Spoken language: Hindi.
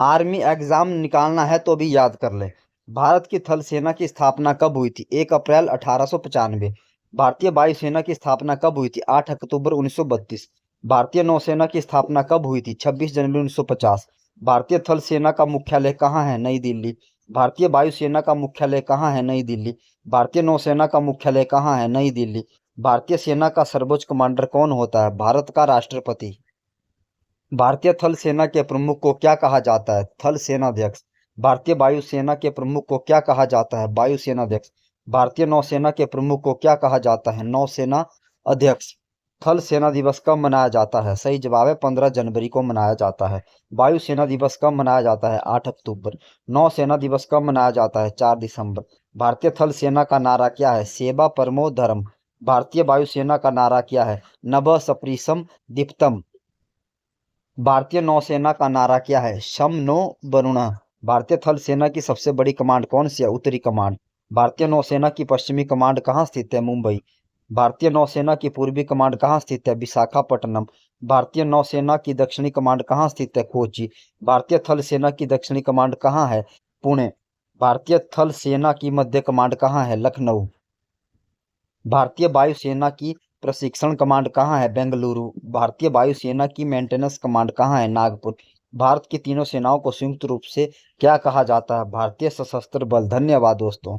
आर्मी एग्जाम निकालना है तो भी याद कर ले। भारत की थल सेना की स्थापना कब हुई थी? 1 अप्रैल 1895। भारतीय वायुसेना की स्थापना कब हुई थी? 8 अक्टूबर 1932। भारतीय नौसेना की स्थापना कब हुई थी? 26 जनवरी 1950। भारतीय थल सेना का मुख्यालय कहाँ है? नई दिल्ली। भारतीय वायुसेना का मुख्यालय कहाँ है? नई दिल्ली। भारतीय नौसेना का मुख्यालय कहाँ है? नई दिल्ली। भारतीय सेना का सर्वोच्च कमांडर कौन होता है? भारत का राष्ट्रपति। भारतीय थल सेना के प्रमुख को क्या कहा जाता है? थल सेनाध्यक्ष। भारतीय वायुसेना के प्रमुख को क्या कहा जाता है? वायुसेनाध्यक्ष। भारतीय नौसेना के प्रमुख को क्या कहा जाता है? नौसेना अध्यक्ष। थल सेना दिवस कब मनाया जाता है? सही जवाब है 15 जनवरी को मनाया जाता है। वायुसेना दिवस कब मनाया जाता है? 8 अक्टूबर। नौसेना दिवस कब मनाया जाता है? 4 दिसंबर। भारतीय थल सेना का नारा क्या है? सेवा परमो धर्म। भारतीय वायुसेना का नारा क्या है? नभ सप्रीसम दीप्तम। भारतीय नौसेना का नारा क्या है? शम नो वरुणः। भारतीय थल सेना की सबसे बड़ी कमांड कौन सी है? उत्तरी कमांड। भारतीय नौसेना की पश्चिमी कमांड कहाँ स्थित है? मुंबई। भारतीय नौसेना की पूर्वी कमांड कहाँ स्थित है? विशाखापट्टनम। भारतीय नौसेना की दक्षिणी कमांड कहाँ स्थित है? कोची। भारतीय थल सेना की दक्षिणी कमांड कहाँ है? पुणे। भारतीय थल सेना की मध्य कमांड कहाँ है? लखनऊ। भारतीय वायुसेना की प्रशिक्षण कमांड कहाँ है? बेंगलुरु। भारतीय वायुसेना की मेंटेनेंस कमांड कहाँ है? नागपुर। भारत की तीनों सेनाओं को संयुक्त रूप से क्या कहा जाता है? भारतीय सशस्त्र बल। धन्यवाद दोस्तों।